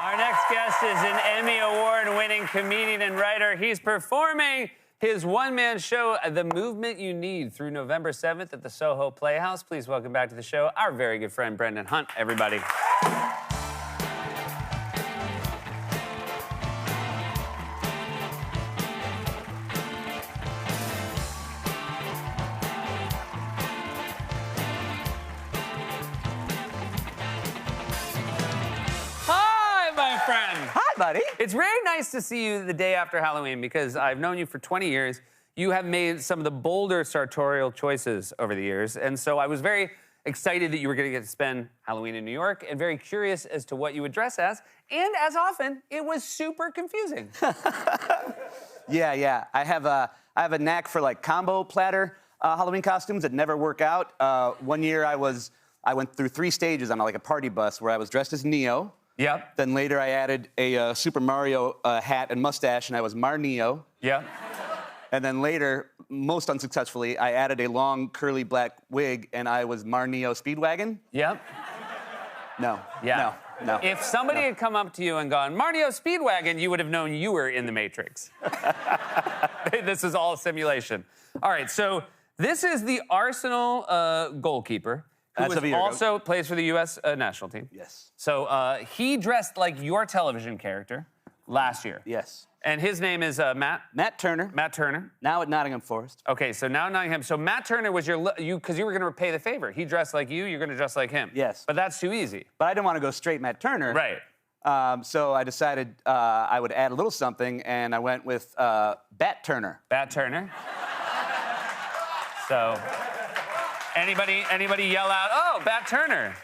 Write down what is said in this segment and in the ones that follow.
Our next guest is an Emmy Award-winning comedian and writer. He's performing his one-man show, The Movement You Need, through November 7th at the Soho Playhouse. Please welcome back to the show our very good friend, Brendan Hunt, everybody. Hi, buddy. It's very nice to see you the day after Halloween because I've known you for 20 years. You have made some of the bolder sartorial choices over the years, and so I was very excited that you were going to get to spend Halloween in New York and very curious as to what you would dress as, and as often, it was super confusing. Yeah. I have a knack for like combo platter Halloween costumes that never work out. One year I went through 3 stages on like a party bus where I was dressed as Neo. Yep. Then later I added a Super Mario hat and mustache, and I was Mar-Neo. Yep. And then later, most unsuccessfully, I added a long curly black wig, and I was Mar-Neo Speedwagon. Yep. No. Yeah. No. If somebody had come up to you and gone, Mar-Neo Speedwagon, you would have known you were in the Matrix. This is all simulation. All right, so this is the Arsenal goalkeeper. Who also plays for the U.S. National team. Yes. So he dressed like your television character last year. Yes. And his name is Matt Turner. Matt Turner. Now at Nottingham Forest. Okay, so now Nottingham. So Matt Turner was because you were going to repay the favor. He dressed like you. You're going to dress like him. Yes. But that's too easy. But I didn't want to go straight Matt Turner. Right. So I decided I would add a little something, and I went with Bat Turner. Bat Turner. So. Anybody yell out, "Oh, Bat Turner"?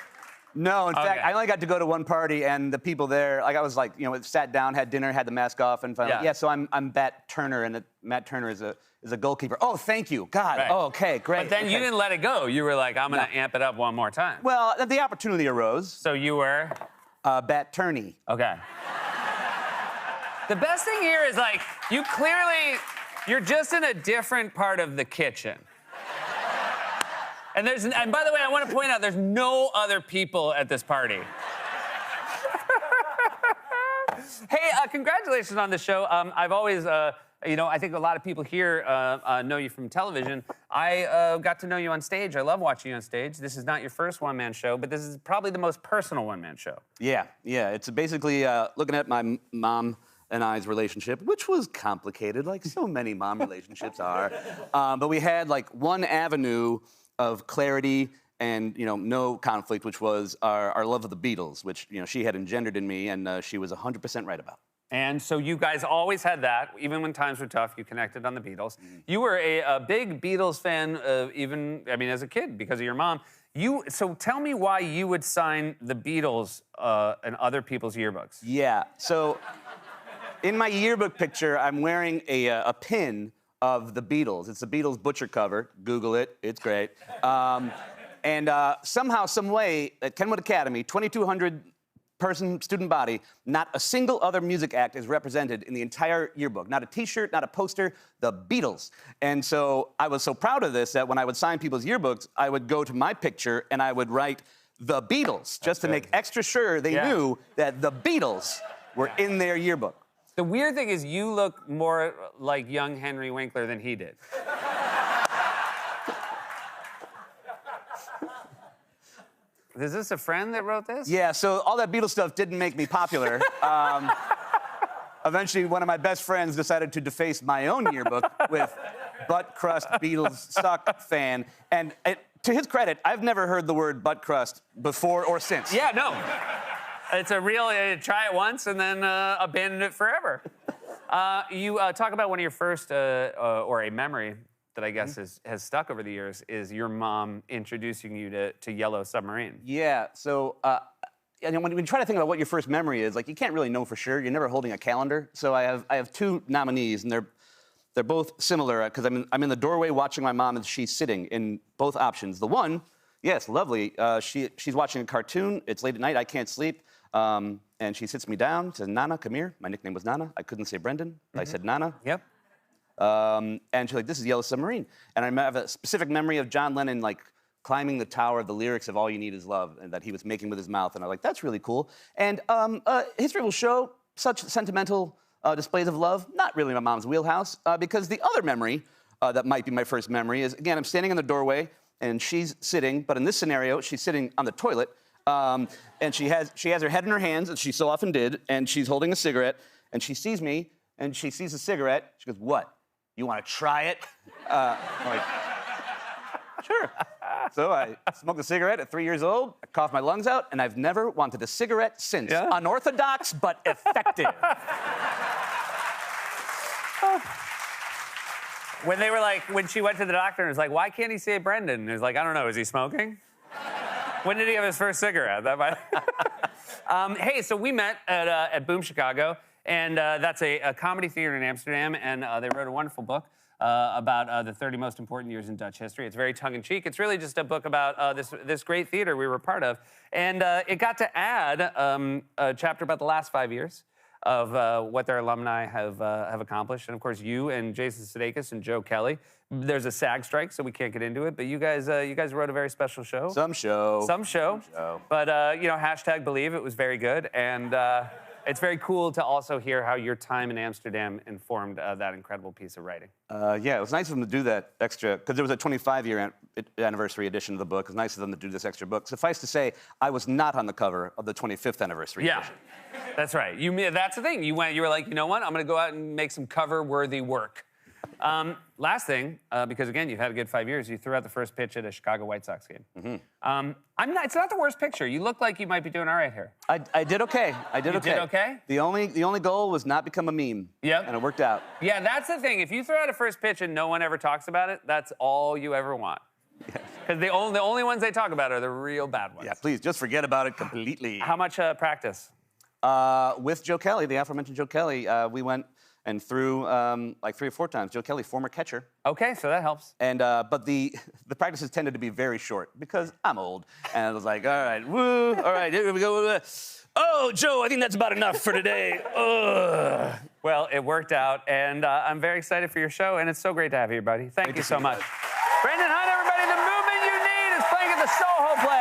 No, in fact, I only got to go to one party, and the people there, like I was like, sat down, had dinner, had the mask off, and finally, so I'm Bat Turner, and Matt Turner is a goalkeeper. Oh, thank you, God. Right. Oh, okay, great. But then you didn't let it go. You were like, I'm gonna amp it up one more time. Well, the opportunity arose. So you were Bat Turney. Okay. The best thing here is like you're just in a different part of the kitchen. And by the way, I want to point out, there's no other people at this party. Hey, congratulations on the show. I've always, I think a lot of people here know you from television. I got to know you on stage. I love watching you on stage. This is not your first one-man show, but this is probably the most personal one-man show. Yeah. It's basically looking at my mom and I's relationship, which was complicated, like so many mom relationships are. But we had like one avenue of clarity and no conflict, which was our love of the Beatles, which she had engendered in me, and she was 100% right about. And so you guys always had that, even when times were tough. You connected on the Beatles. You were a big Beatles fan, as a kid, because of your mom. So tell me why you would sign the Beatles and other people's yearbooks. Yeah. So in my yearbook picture, I'm wearing a pin of the Beatles. It's the Beatles butcher cover. Google it. It's great. And somehow, some way, at Kenwood Academy, 2,200-person student body, not a single other music act is represented in the entire yearbook. Not a T-shirt, not a poster, the Beatles. And so I was so proud of this that when I would sign people's yearbooks, I would go to my picture and I would write the Beatles, just to make extra sure they knew that the Beatles were in their yearbook. The weird thing is you look more like young Henry Winkler than he did. Is this a friend that wrote this? Yeah, so all that Beatles stuff didn't make me popular. Eventually, one of my best friends decided to deface my own yearbook with butt crust Beatles suck fan. And to his credit, I've never heard the word butt crust before or since. Yeah, no. It's a real, try it once and then abandon it forever. You talk about one of your first, or a memory that I guess has stuck over the years, is your mom introducing you to Yellow Submarine. Yeah, so when you try to think about what your first memory is, like you can't really know for sure. You're never holding a calendar. So I have 2 nominees, and they're both similar because I'm in the doorway watching my mom, and she's sitting in both options. The one, yes, lovely. She's watching a cartoon. It's late at night. I can't sleep. And she sits me down, says, "Nana, come here." My nickname was Nana. I couldn't say Brendan. I said Nana. Yep. And she's like, "This is Yellow Submarine." And I have a specific memory of John Lennon, like, climbing the tower of the lyrics of All You Need Is Love, and that he was making with his mouth. And I was like, that's really cool. And history will show such sentimental displays of love, not really my mom's wheelhouse, because the other memory that might be my first memory is, again, I'm standing in the doorway, and she's sitting, but in this scenario, she's sitting on the toilet, and she has her head in her hands, as she so often did, and she's holding a cigarette, and she sees me, and she sees a cigarette. She goes, "What? You want to try it?" I'm like, sure. So I smoked a cigarette at 3 years old. I coughed my lungs out, and I've never wanted a cigarette since. Yeah? Unorthodox, but effective. When they were like, when she went to the doctor and was like, why can't he say Brendan? And he was like, I don't know, is he smoking? When did he have his first cigarette? That might... Hey, so we met at Boom Chicago, and that's a comedy theater in Amsterdam, and they wrote a wonderful book about the 30 most important years in Dutch history. It's very tongue-in-cheek. It's really just a book about this great theater we were part of. And it got to add a chapter about the last 5 years of what their alumni have accomplished. And of course, you and Jason Sudeikis and Joe Kelly. There's a SAG strike, so we can't get into it. But you guys wrote a very special show. Some show. But you know, hashtag believe it was very good, and it's very cool to also hear how your time in Amsterdam informed that incredible piece of writing. Yeah, it was nice of them to do that extra, because there was a 25-year anniversary edition of the book. It was nice of them to do this extra book. Suffice to say, I was not on the cover of the 25th anniversary edition. That's right. That's the thing. You were like, you know what? I'm going to go out and make some cover-worthy work. Last thing, because again, you've had a good 5 years. You threw out the first pitch at a Chicago White Sox game. Mm-hmm. It's not the worst picture. You look like you might be doing all right here. I did okay. I did okay. You did okay? The only goal was not become a meme. Yep. And it worked out. Yeah, that's the thing. If you throw out a first pitch and no one ever talks about it, that's all you ever want. Because the only ones they talk about are the real bad ones. Yeah, please, just forget about it completely. How much practice? With Joe Kelly, the aforementioned Joe Kelly, we went and threw like 3 or 4 times. Joe Kelly, former catcher. Okay, so that helps. And but the practices tended to be very short because I'm old. And I was like, all right, woo, all right, here we go. Oh, Joe, I think that's about enough for today. Ugh. Well, it worked out, and I'm very excited for your show, and it's so great to have you, buddy. Thank you so much. Brendan Hunt, everybody, the movement you need is playing at the Soho Play.